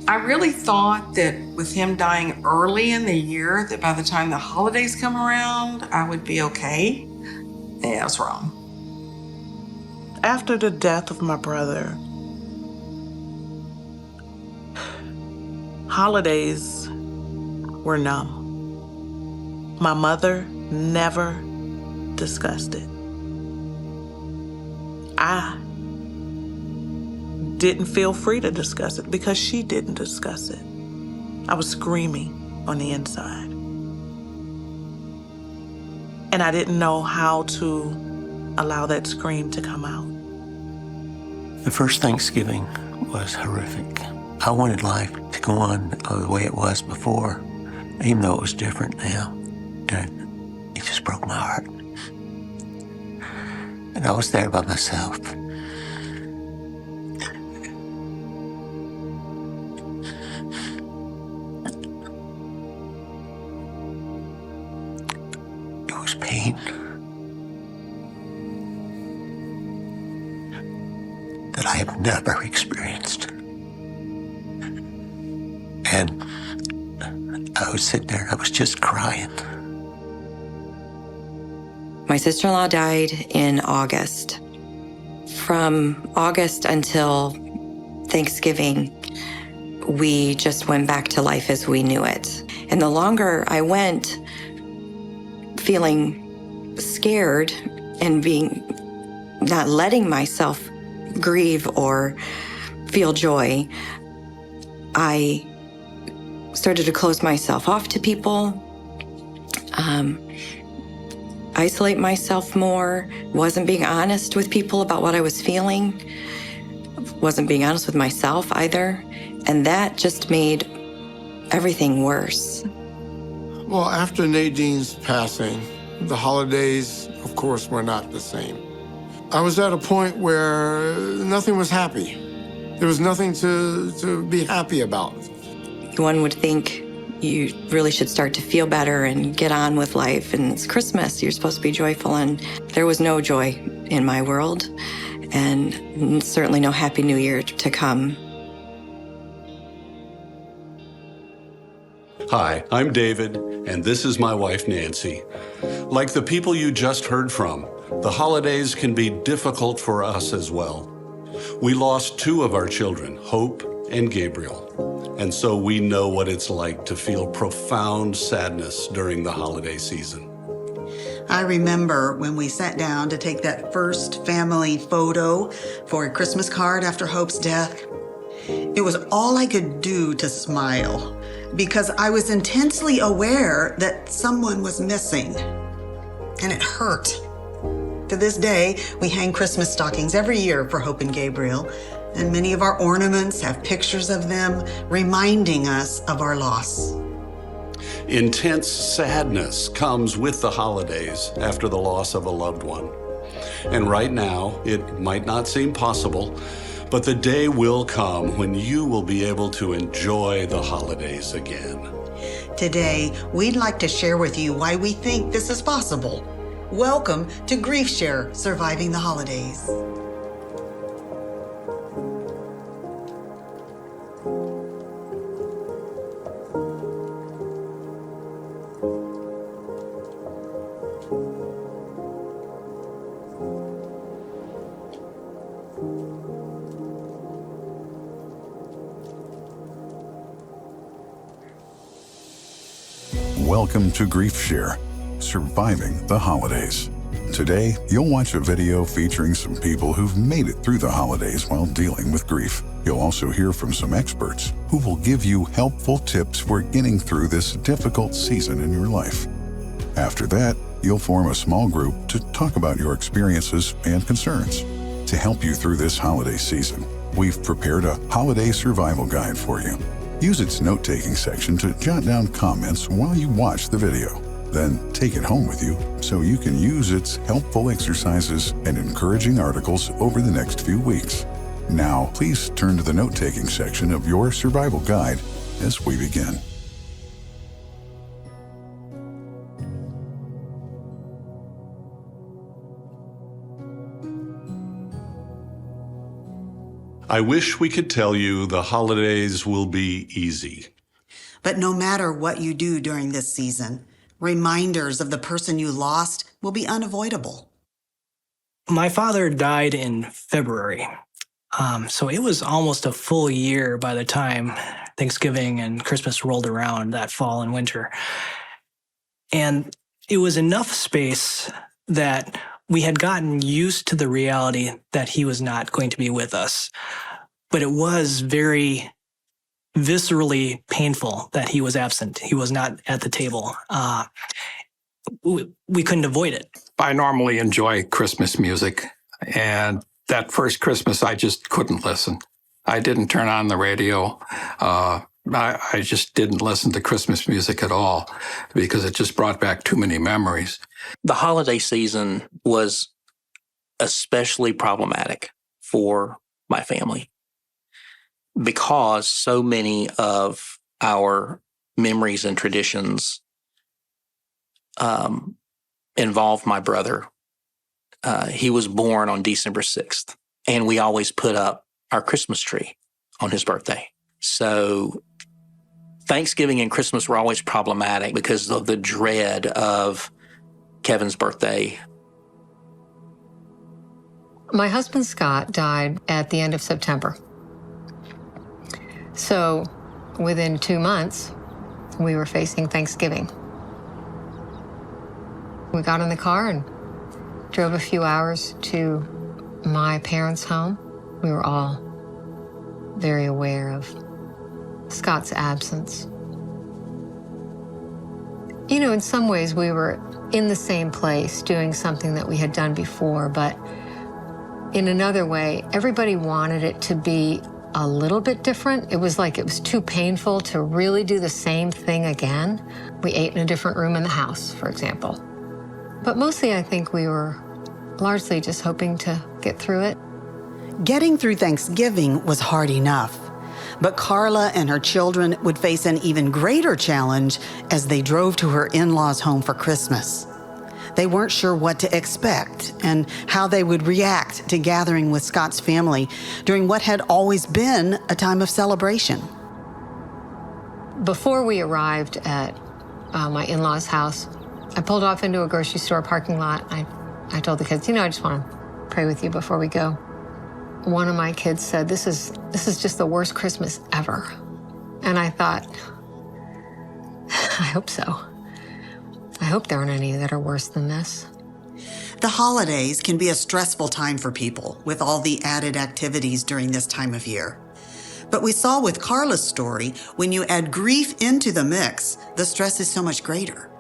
I really thought that with him dying early in the year, that by the time the holidays come around, I would be okay. Yeah, I was wrong. After the death of my brother, holidays were numb. My mother never discussed it. I didn't feel free to discuss it because she didn't discuss it. I was screaming on the inside. And I didn't know how to allow that scream to come out. The first Thanksgiving was horrific. I wanted life to go on the way it was before, even though it was different now. And it just broke my heart. And I was there by myself. It was pain that I have never experienced. And I was sitting there, I was just crying. My sister-in-law died in August. From August until Thanksgiving, we just went back to life as we knew it. And the longer I went, feeling scared and not letting myself grieve or feel joy, I started to close myself off to people, isolate myself more, wasn't being honest with people about what I was feeling, wasn't being honest with myself either, and that just made everything worse. Well, after Nadine's passing, the holidays, of course, were not the same. I was at a point where nothing was happy. There was nothing to be happy about. One would think you really should start to feel better and get on with life, and it's Christmas, you're supposed to be joyful, and there was no joy in my world, and certainly no Happy New Year to come. Hi, I'm David, and this is my wife, Nancy. Like the people you just heard from, the holidays can be difficult for us as well. We lost two of our children, Hope and Gabriel, and so we know what it's like to feel profound sadness during the holiday season. I remember when we sat down to take that first family photo for a Christmas card after Hope's death. It was all I could do to smile because I was intensely aware that someone was missing, and it hurt. To this day, we hang Christmas stockings every year for Hope and Gabriel, and many of our ornaments have pictures of them reminding us of our loss. Intense sadness comes with the holidays after the loss of a loved one. And right now, it might not seem possible, but the day will come when you will be able to enjoy the holidays again. Today, we'd like to share with you why we think this is possible. Welcome to Grief Share, Surviving the Holidays. Welcome to Grief Share, Surviving the Holidays. Today, you'll watch a video featuring some people who've made it through the holidays while dealing with grief. You'll also hear from some experts who will give you helpful tips for getting through this difficult season in your life. After that, you'll form a small group to talk about your experiences and concerns. To help you through this holiday season, we've prepared a holiday survival guide for you. Use its note-taking section to jot down comments while you watch the video. Then take it home with you so you can use its helpful exercises and encouraging articles over the next few weeks. Now, please turn to the note-taking section of your survival guide as we begin. I wish we could tell you the holidays will be easy. But no matter what you do during this season, reminders of the person you lost will be unavoidable. My father died in February. So it was almost a full year by the time Thanksgiving and Christmas rolled around that fall and winter. And it was enough space that we had gotten used to the reality that he was not going to be with us. But it was very viscerally painful that he was absent. He was not at the table. We couldn't avoid it. I normally enjoy Christmas music, and that first Christmas, I just couldn't listen. I didn't turn on the radio. I just didn't listen to Christmas music at all because it just brought back too many memories. The holiday season was especially problematic for my family because so many of our memories and traditions involve my brother. He was born on December 6th, and we always put up our Christmas tree on his birthday. So Thanksgiving and Christmas were always problematic because of the dread of Kevin's birthday. My husband, Scott, died at the end of September. So within 2 months, we were facing Thanksgiving. We got in the car and drove a few hours to my parents' home. We were all very aware of Scott's absence. You know, in some ways, we were in the same place doing something that we had done before, but in another way, everybody wanted it to be a little bit different. It was like it was too painful to really do the same thing again. We ate in a different room in the house, for example. But mostly, I think we were largely just hoping to get through it. Getting through Thanksgiving was hard enough, but Carla and her children would face an even greater challenge as they drove to her in-laws' home for Christmas. They weren't sure what to expect and how they would react to gathering with Scott's family during what had always been a time of celebration. Before we arrived at my in-laws' house, I pulled off into a grocery store parking lot. I told the kids, I just want to pray with you before we go. One of my kids said, this is just the worst Christmas ever. And I thought, I hope so. I hope there aren't any that are worse than this. The holidays can be a stressful time for people with all the added activities during this time of year. But we saw with Carla's story, when you add grief into the mix, the stress is so much greater.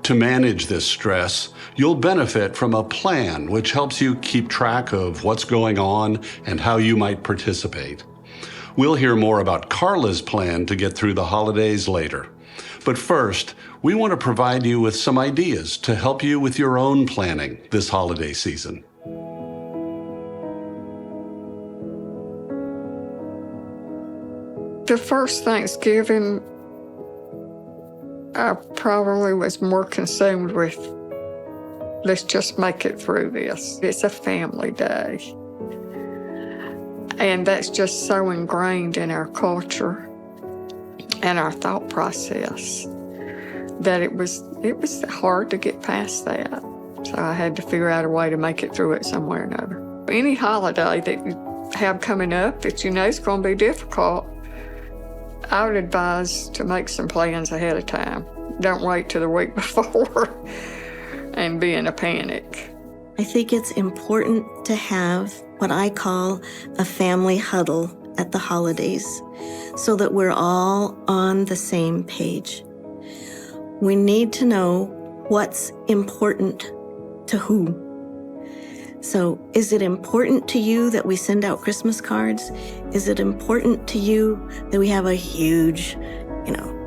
To manage this stress, you'll benefit from a plan which helps you keep track of what's going on and how you might participate. We'll hear more about Carla's plan to get through the holidays later. But first, we want to provide you with some ideas to help you with your own planning this holiday season. The first Thanksgiving, I probably was more consumed with, let's just make it through this. It's a family day. And that's just so ingrained in our culture and our thought process that it was hard to get past that. So I had to figure out a way to make it through it some way or another. Any holiday that you have coming up that you know is going to be difficult, I would advise to make some plans ahead of time. Don't wait till the week before and be in a panic. I think it's important to have what I call a family huddle at the holidays so that we're all on the same page. We need to know what's important to whom. So is it important to you that we send out Christmas cards? Is it important to you that we have a huge,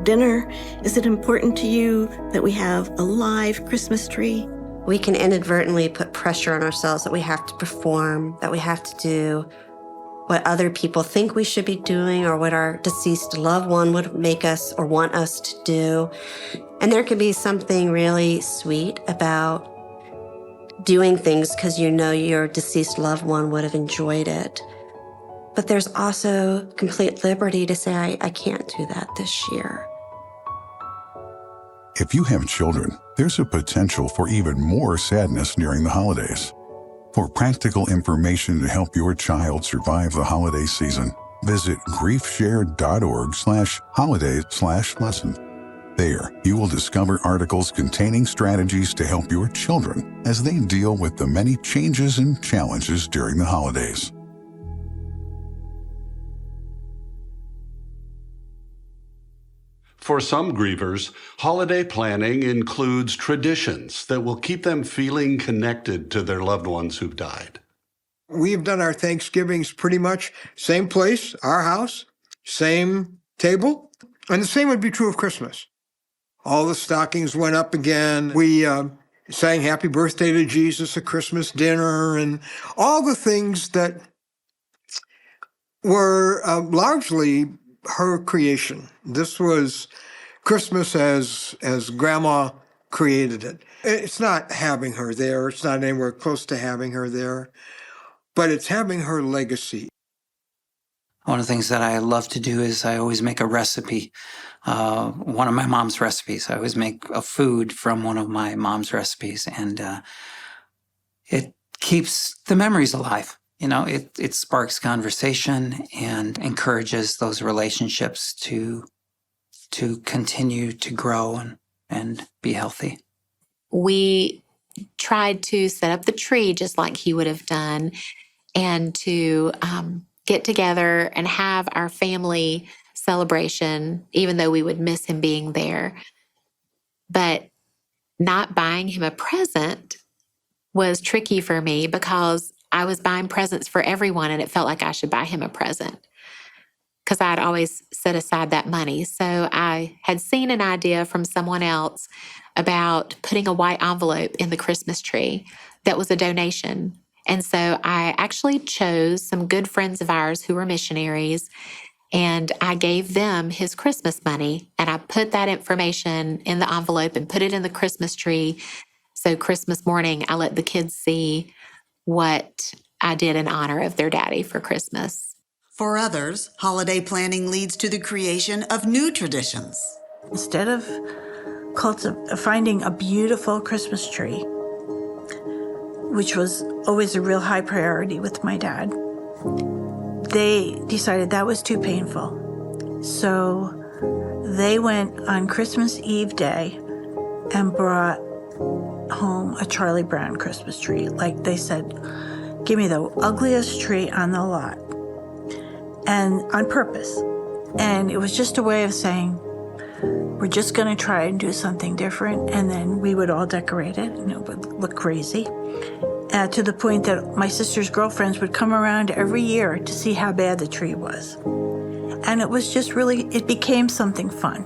dinner? Is it important to you that we have a live Christmas tree? We can inadvertently put pressure on ourselves that we have to perform, that we have to do what other people think we should be doing or what our deceased loved one would make us or want us to do. And there can be something really sweet about doing things because you know your deceased loved one would have enjoyed it. But there's also complete liberty to say, I can't do that this year. If you have children, there's a potential for even more sadness during the holidays. For practical information to help your child survive the holiday season, visit griefshare.org/holidays/lesson. There, you will discover articles containing strategies to help your children as they deal with the many changes and challenges during the holidays. For some grievers, holiday planning includes traditions that will keep them feeling connected to their loved ones who've died. We've done our Thanksgivings pretty much same place, our house, same table, and the same would be true of Christmas. All the stockings went up again. We sang Happy Birthday to Jesus at Christmas dinner and all the things that were largely her creation. This was Christmas as Grandma created it. It's not having her there. It's not anywhere close to having her there, but it's having her legacy. One of the things that I love to do is I always make a recipe, one of my mom's recipes. I always make a food from one of my mom's recipes, and it keeps the memories alive. You know, it sparks conversation and encourages those relationships to continue to grow and be healthy. We tried to set up the tree just like he would have done, and to get together and have our family celebration, even though we would miss him being there. But not buying him a present was tricky for me because I was buying presents for everyone and it felt like I should buy him a present because I'd always set aside that money. So I had seen an idea from someone else about putting a white envelope in the Christmas tree that was a donation. And so I actually chose some good friends of ours who were missionaries, and I gave them his Christmas money, and I put that information in the envelope and put it in the Christmas tree. So Christmas morning, I let the kids see what I did in honor of their daddy for Christmas. For others, holiday planning leads to the creation of new traditions. Instead of finding a beautiful Christmas tree, which was always a real high priority with my dad, they decided that was too painful. So they went on Christmas Eve day and brought home a Charlie Brown Christmas tree. Like they said, give me the ugliest tree on the lot. And on purpose. And it was just a way of saying, we're just going to try and do something different. And then we would all decorate it and it would look crazy. To the point that my sister's girlfriends would come around every year to see how bad the tree was. And it was just really, it became something fun.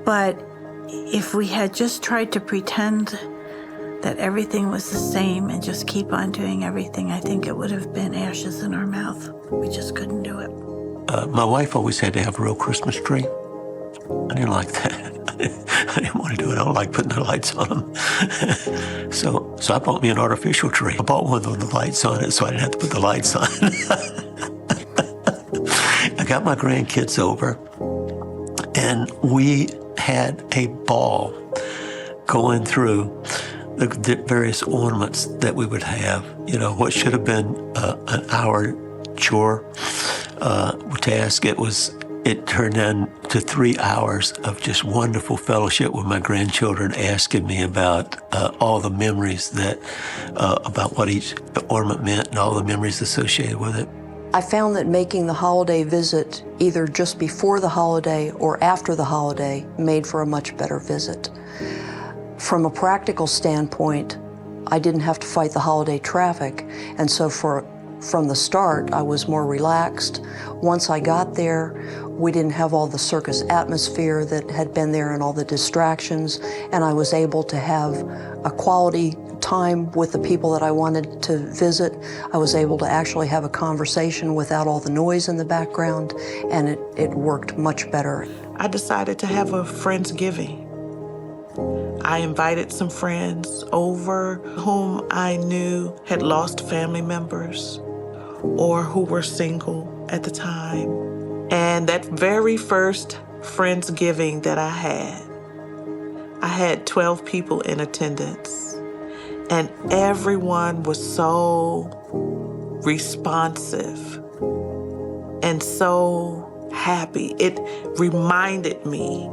But if we had just tried to pretend that everything was the same and just keep on doing everything, I think it would have been ashes in our mouth. We just couldn't do it. My wife always had to have a real Christmas tree. I didn't like that. I didn't want to do it. I don't like putting the lights on them. So I bought me an artificial tree. I bought one with the lights on it so I didn't have to put the lights on. I got my grandkids over, and we had a ball going through the various ornaments that we would have. You know, what should have been an hour chore task, it turned into 3 hours of just wonderful fellowship with my grandchildren, asking me about all the memories about what each ornament meant and all the memories associated with it. I found that making the holiday visit either just before the holiday or after the holiday made for a much better visit. From a practical standpoint, I didn't have to fight the holiday traffic, and so from the start, I was more relaxed. Once I got there, we didn't have all the circus atmosphere that had been there and all the distractions, and I was able to have a quality time with the people that I wanted to visit. I was able to actually have a conversation without all the noise in the background, and it worked much better. I decided to have a Friendsgiving. I invited some friends over whom I knew had lost family members, or who were single at the time. And that very first Friendsgiving that I had 12 people in attendance, and everyone was so responsive and so happy. It reminded me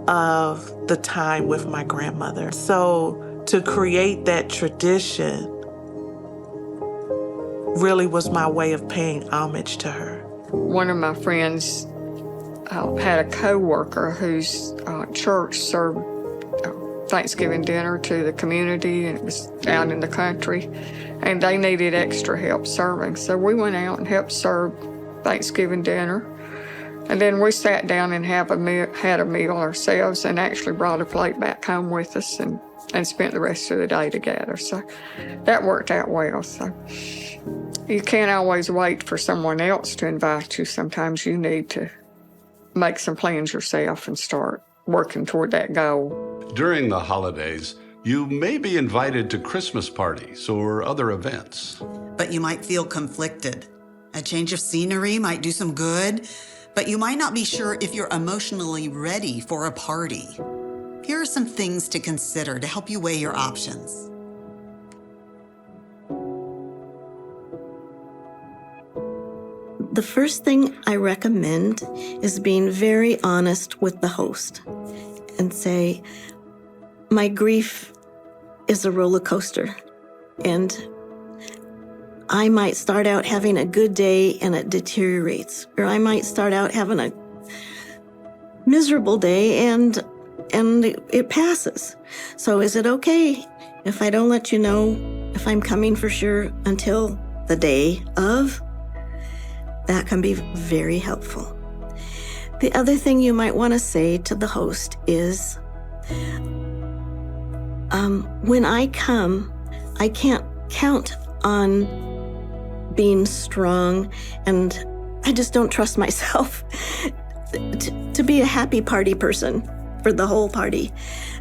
of the time with my grandmother. So to create that tradition really was my way of paying homage to her. One of my friends had a co-worker whose church served Thanksgiving dinner to the community, and it was out in the country, and they needed extra help serving. So we went out and helped serve Thanksgiving dinner. And then we sat down and had a meal ourselves, and actually brought a plate back home with us and spent the rest of the day together. So that worked out well. So you can't always wait for someone else to invite you. Sometimes you need to make some plans yourself and start working toward that goal. During the holidays, you may be invited to Christmas parties or other events. But you might feel conflicted. A change of scenery might do some good, but you might not be sure if you're emotionally ready for a party. Here are some things to consider to help you weigh your options. The first thing I recommend is being very honest with the host and say, my grief is a roller coaster, and I might start out having a good day and it deteriorates, or I might start out having a miserable day and it passes. So is it okay if I don't let you know if I'm coming for sure until the day of? That can be very helpful. The other thing you might want to say to the host is, when I come, I can't count on being strong, and I just don't trust myself to be a happy party person for the whole party.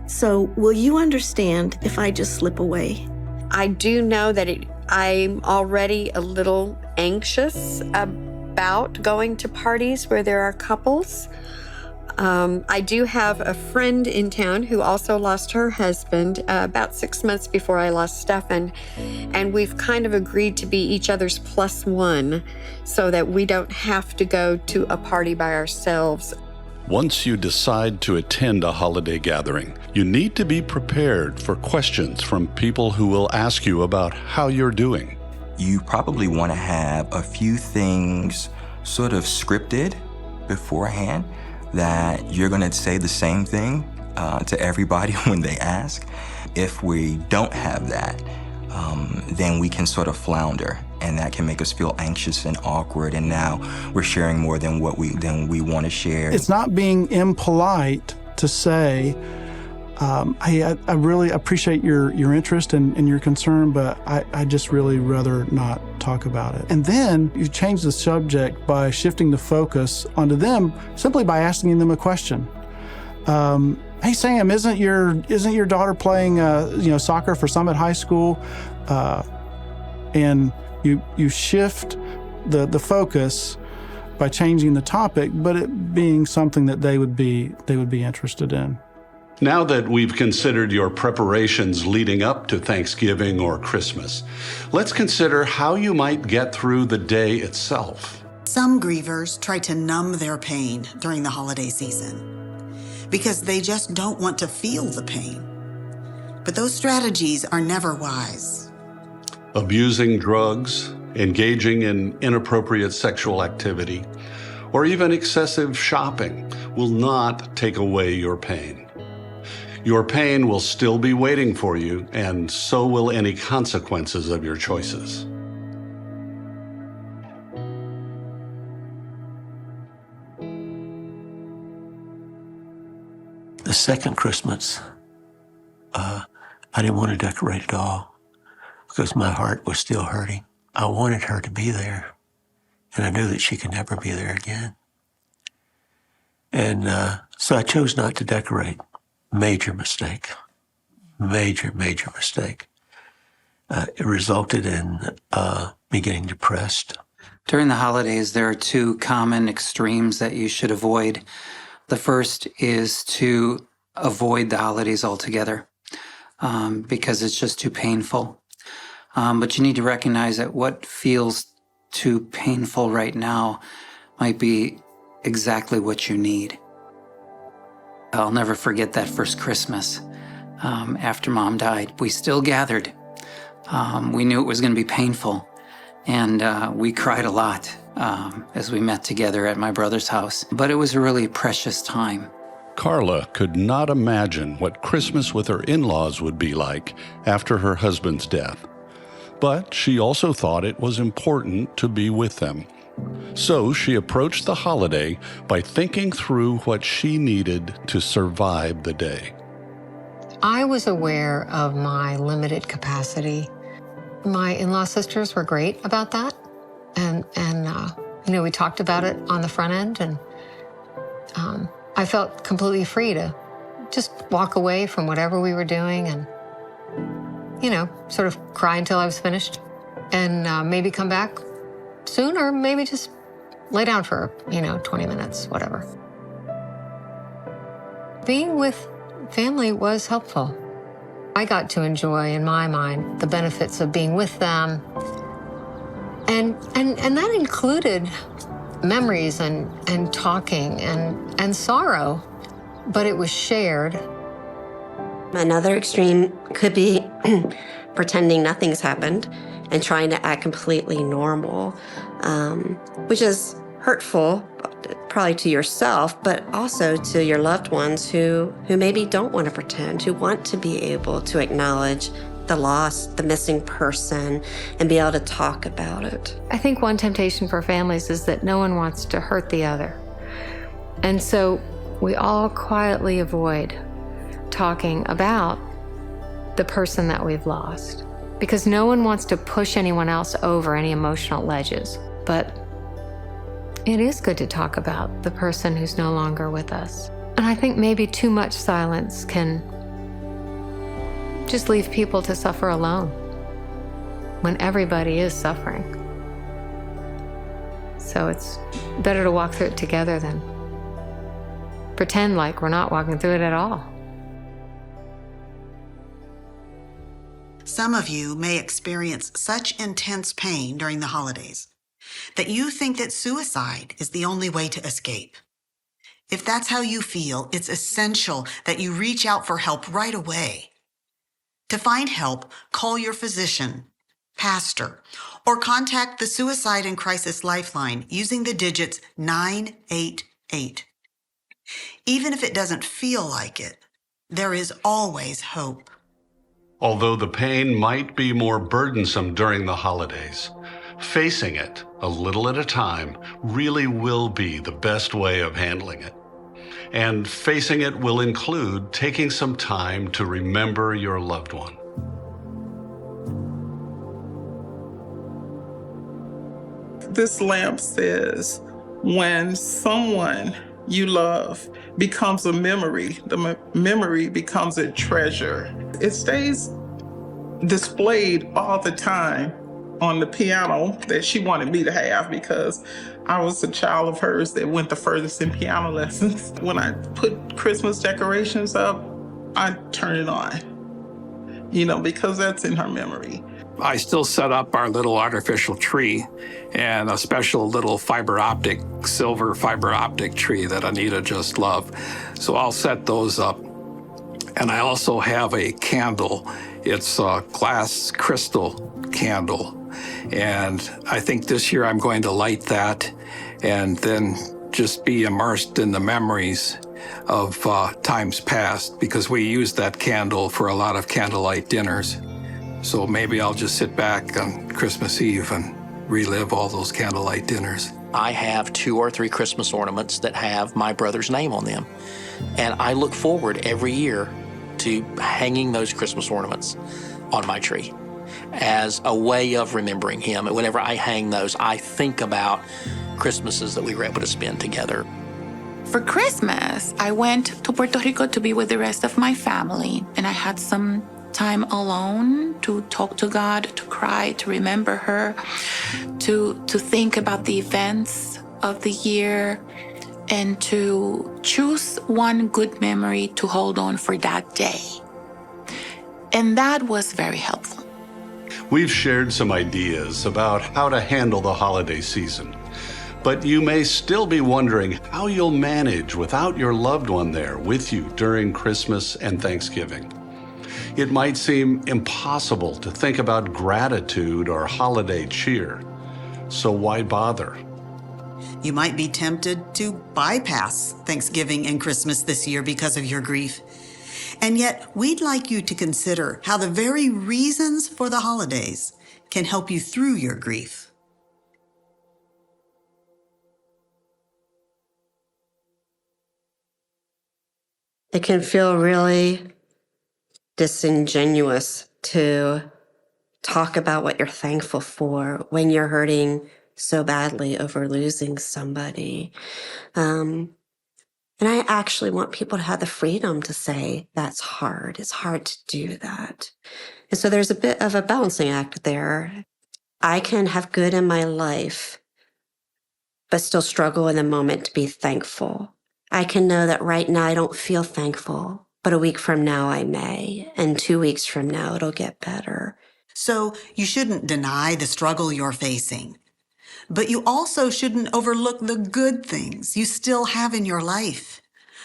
So will you understand if I just slip away? I do know that I'm already a little anxious about going to parties where there are couples. I do have a friend in town who also lost her husband about 6 months before I lost Stefan, and we've kind of agreed to be each other's +1 so that we don't have to go to a party by ourselves. Once you decide to attend a holiday gathering, you need to be prepared for questions from people who will ask you about how you're doing. You probably want to have a few things sort of scripted beforehand, that you're going to say the same thing to everybody when they ask. If we don't have that, then we can sort of flounder, and that can make us feel anxious and awkward, and now we're sharing more than we want to share. It's not being impolite to say, hey, I really appreciate your interest and your concern, but I just really rather not talk about it. And then you change the subject by shifting the focus onto them simply by asking them a question. Hey Sam, isn't your daughter playing soccer for Summit High School? And you shift the focus by changing the topic, but it being something that they would be interested in. Now that we've considered your preparations leading up to Thanksgiving or Christmas, let's consider how you might get through the day itself. Some grievers try to numb their pain during the holiday season because they just don't want to feel the pain. But those strategies are never wise. Abusing drugs, engaging in inappropriate sexual activity, or even excessive shopping will not take away your pain. Your pain will still be waiting for you, and so will any consequences of your choices. The second Christmas, I didn't want to decorate at all because my heart was still hurting. I wanted her to be there, and I knew that she could never be there again. And so I chose not to decorate. Major mistake. Major mistake. It resulted in me getting depressed During the holidays, there are two common extremes that you should avoid. The first is to avoid the holidays altogether because it's just too painful. But you need to recognize that what feels too painful right now might be exactly what you need. I'll never forget that first Christmas after Mom died. We still gathered. We knew it was going to be painful, and we cried a lot as we met together at my brother's house. But it was a really precious time. Carla could not imagine what Christmas with her in-laws would be like after her husband's death. But she also thought it was important to be with them. So she approached the holiday by thinking through what she needed to survive the day. I was aware of my limited capacity. My in-law sisters were great about that. And we talked about it on the front end, and I felt completely free to just walk away from whatever we were doing and, sort of cry until I was finished and maybe come back soon, or maybe just lay down for, 20 minutes, whatever. Being with family was helpful. I got to enjoy, in my mind, the benefits of being with them. And that included memories and talking and sorrow, but it was shared. Another extreme could be pretending nothing's happened and trying to act completely normal, which is hurtful, probably to yourself, but also to your loved ones who maybe don't want to pretend, who want to be able to acknowledge the loss, the missing person, and be able to talk about it. I think one temptation for families is that no one wants to hurt the other. And so we all quietly avoid talking about the person that we've lost, because no one wants to push anyone else over any emotional ledges. But it is good to talk about the person who's no longer with us. And I think maybe too much silence can just leave people to suffer alone when everybody is suffering. So it's better to walk through it together than pretend like we're not walking through it at all. Some of you may experience such intense pain during the holidays that you think that suicide is the only way to escape. If that's how you feel, it's essential that you reach out for help right away. To find help, call your physician, pastor, or contact the Suicide and Crisis Lifeline using the digits 988. Even if it doesn't feel like it, there is always hope. Although the pain might be more burdensome during the holidays, facing it a little at a time really will be the best way of handling it. And facing it will include taking some time to remember your loved one. This lamp says, when someone you love becomes a memory, the memory becomes a treasure. It stays displayed all the time on the piano that she wanted me to have, because I was a child of hers that went the furthest in piano lessons. When I put Christmas decorations up, I turn it on, because that's in her memory. I still set up our little artificial tree and a special little silver fiber optic tree that Anita just loved. So I'll set those up. And I also have a candle. It's a glass crystal candle. And I think this year I'm going to light that and then just be immersed in the memories of times past, because we used that candle for a lot of candlelight dinners. So maybe I'll just sit back on Christmas Eve and relive all those candlelight dinners. I have 2 or 3 Christmas ornaments that have my brother's name on them. And I look forward every year to hanging those Christmas ornaments on my tree as a way of remembering him. And whenever I hang those, I think about Christmases that we were able to spend together. For Christmas, I went to Puerto Rico to be with the rest of my family, and I had some time alone to talk to God, to cry, to remember her, to think about the events of the year, and to choose one good memory to hold on for that day. And that was very helpful. We've shared some ideas about how to handle the holiday season, but you may still be wondering how you'll manage without your loved one there with you during Christmas and Thanksgiving. It might seem impossible to think about gratitude or holiday cheer, so why bother? You might be tempted to bypass Thanksgiving and Christmas this year because of your grief. And yet, we'd like you to consider how the very reasons for the holidays can help you through your grief. It can feel really disingenuous to talk about what you're thankful for when you're hurting so badly over losing somebody. And I actually want people to have the freedom to say that's hard. It's hard to do that. And so there's a bit of a balancing act there. I can have good in my life, but still struggle in the moment to be thankful. I can know that right now I don't feel thankful, but a week from now I may, and 2 weeks from now it'll get better. So you shouldn't deny the struggle you're facing, but you also shouldn't overlook the good things you still have in your life.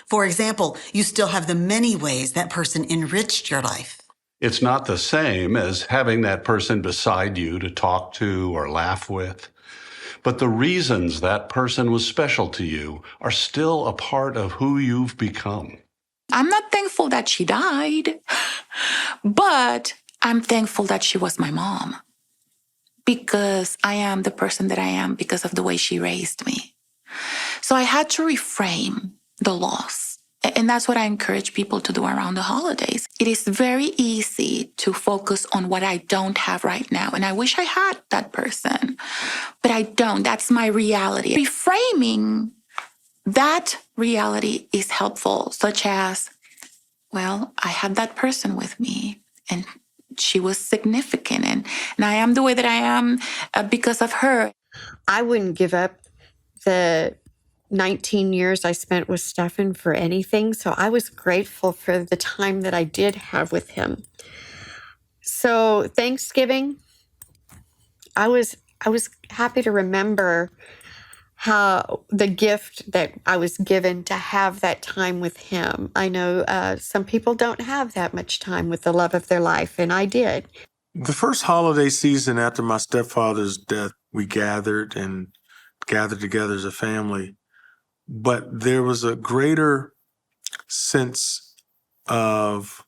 For example, you still have the many ways that person enriched your life. It's not the same as having that person beside you to talk to or laugh with, but the reasons that person was special to you are still a part of who you've become. I'm not thankful that she died, but I'm thankful that she was my mom, because I am the person that I am because of the way she raised me. So I had to reframe the loss. And that's what I encourage people to do around the holidays. It is very easy to focus on what I don't have right now. And I wish I had that person, but I don't. That's my reality. Reframing that reality is helpful, such as, well, I had that person with me and she was significant, and I am the way that I am because of her. I wouldn't give up the 19 years I spent with Stefan for anything. So I was grateful for the time that I did have with him. So Thanksgiving, I was happy to remember how the gift that I was given to have that time with him. I know some people don't have that much time with the love of their life, and I did. The first holiday season after my stepfather's death, we gathered together as a family. But there was a greater sense of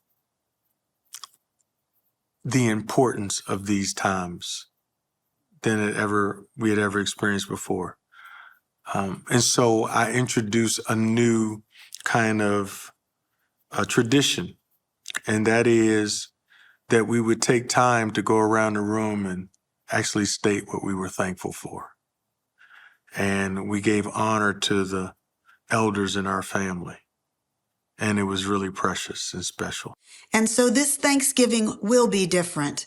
the importance of these times than we had ever experienced before. And so I introduced a new kind of tradition, and that is that we would take time to go around the room and actually state what we were thankful for. And we gave honor to the elders in our family. And it was really precious and special. And so this Thanksgiving will be different,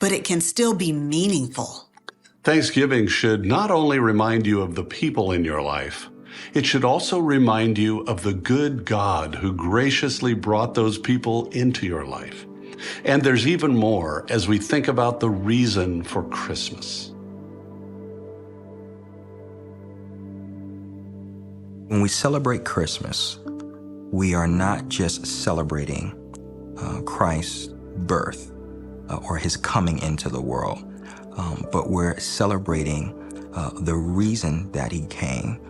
but it can still be meaningful. Thanksgiving should not only remind you of the people in your life, it should also remind you of the good God who graciously brought those people into your life. And there's even more as we think about the reason for Christmas. When we celebrate Christmas, we are not just celebrating Christ's birth or his coming into the world, but we're celebrating the reason that he came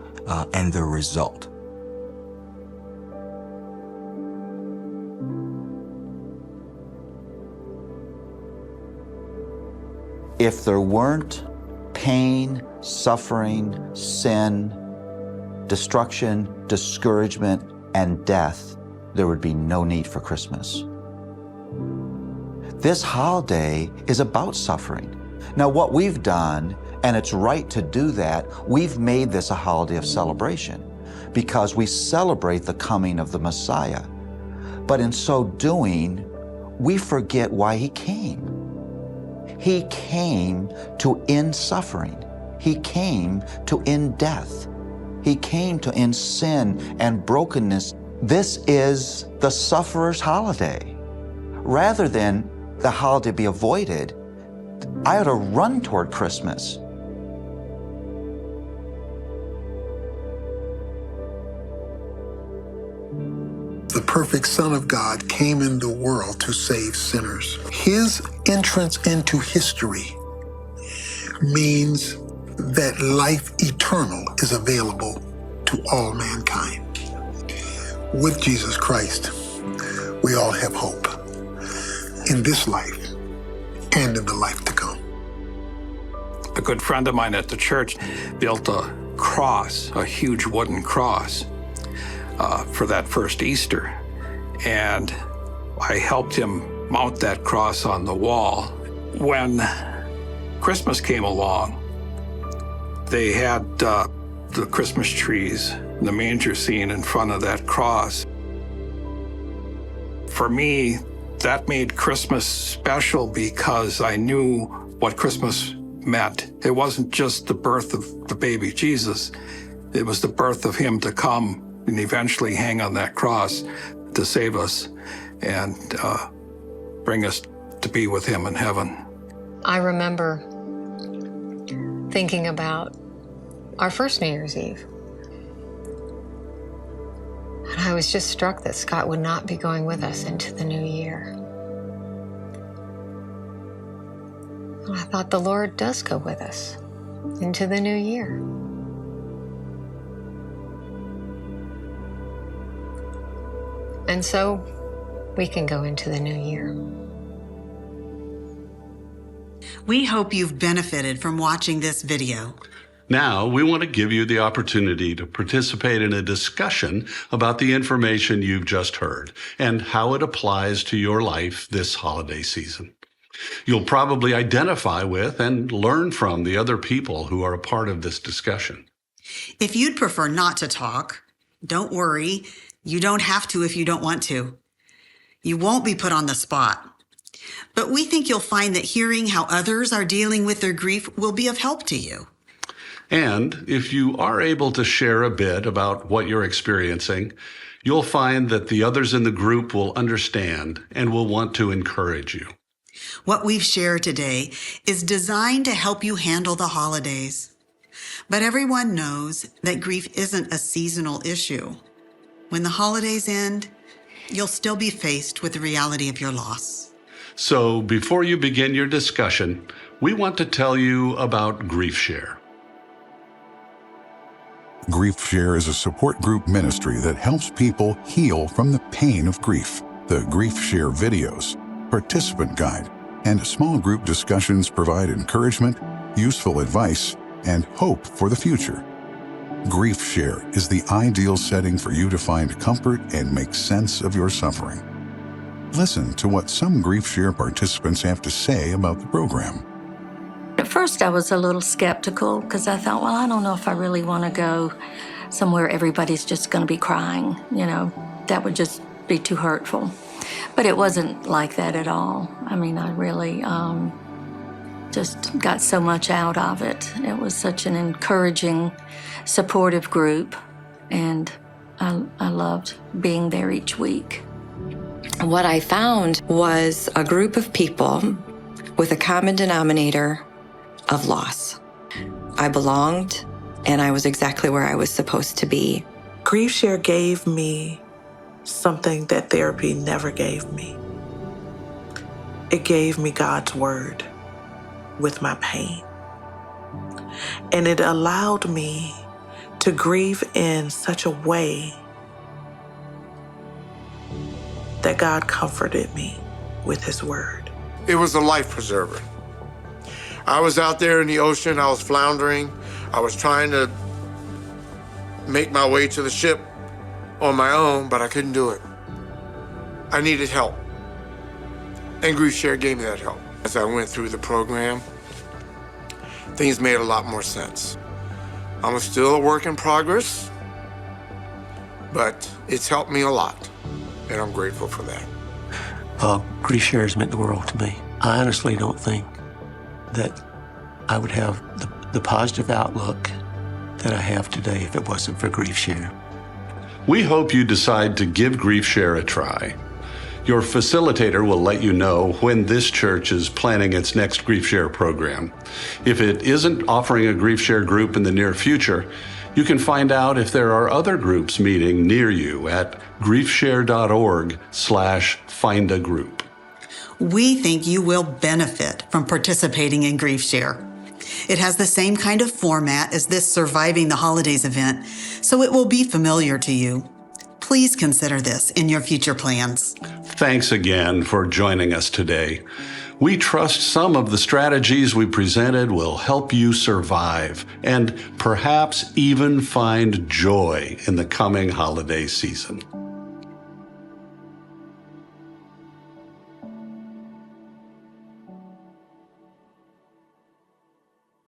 and the result. If there weren't pain, suffering, sin, destruction, discouragement, and death, there would be no need for Christmas. This holiday is about suffering. Now, what we've done, and it's right to do that, we've made this a holiday of celebration because we celebrate the coming of the Messiah. But in so doing, we forget why he came. He came to end suffering. He came to end death. He came to end sin and brokenness. This is the sufferer's holiday. Rather than the holiday be avoided, I ought to run toward Christmas. The perfect Son of God came in the world to save sinners. His entrance into history means that life eternal is available to all mankind. With Jesus Christ, we all have hope in this life and in the life to come. A good friend of mine at the church built a cross, a huge wooden cross, for that first Easter. And I helped him mount that cross on the wall. When Christmas came along, they had the Christmas trees, the manger scene in front of that cross. For me, that made Christmas special because I knew what Christmas meant. It wasn't just the birth of the baby Jesus. It was the birth of him to come and eventually hang on that cross to save us and bring us to be with him in heaven. I remember thinking about our first New Year's Eve. And I was just struck that Scott would not be going with us into the new year. And I thought the Lord does go with us into the new year. And so we can go into the new year. We hope you've benefited from watching this video. Now, we want to give you the opportunity to participate in a discussion about the information you've just heard and how it applies to your life this holiday season. You'll probably identify with and learn from the other people who are a part of this discussion. If you'd prefer not to talk, don't worry. You don't have to if you don't want to. You won't be put on the spot. But we think you'll find that hearing how others are dealing with their grief will be of help to you. And if you are able to share a bit about what you're experiencing, you'll find that the others in the group will understand and will want to encourage you. What we've shared today is designed to help you handle the holidays. But everyone knows that grief isn't a seasonal issue. When the holidays end, you'll still be faced with the reality of your loss. So before you begin your discussion, we want to tell you about Grief Share. Grief Share is a support group ministry that helps people heal from the pain of grief. The Grief Share videos, participant guide, and small group discussions provide encouragement, useful advice, and hope for the future. Grief Share is the ideal setting for you to find comfort and make sense of your suffering. Listen to what some Grief Share participants have to say about the program. At first, I was a little skeptical because I thought, well, I don't know if I really want to go somewhere everybody's just going to be crying. You know, that would just be too hurtful. But it wasn't like that at all. I mean, I really just got so much out of it. It was such an encouraging, supportive group, and I loved being there each week. What I found was a group of people with a common denominator of loss. I belonged, and I was exactly where I was supposed to be. Grief Share gave me something that therapy never gave me. It gave me God's word with my pain. And it allowed me to grieve in such a way that God comforted me with his word. It was a life preserver. I was out there in the ocean, I was floundering. I was trying to make my way to the ship on my own, but I couldn't do it. I needed help. And Grief Share gave me that help. As I went through the program, things made a lot more sense. I'm still a work in progress, but it's helped me a lot, and I'm grateful for that. Grief Share has meant the world to me. I honestly don't think that I would have the positive outlook that I have today if it wasn't for Grief Share. We hope you decide to give Grief Share a try. Your facilitator will let you know when this church is planning its next Grief Share program. If it isn't offering a Grief Share group in the near future, you can find out if there are other groups meeting near you at griefshare.org/findagroup. We think you will benefit from participating in Grief Share. It has the same kind of format as this Surviving the Holidays event, so it will be familiar to you. Please consider this in your future plans. Thanks again for joining us today. We trust some of the strategies we presented will help you survive and perhaps even find joy in the coming holiday season.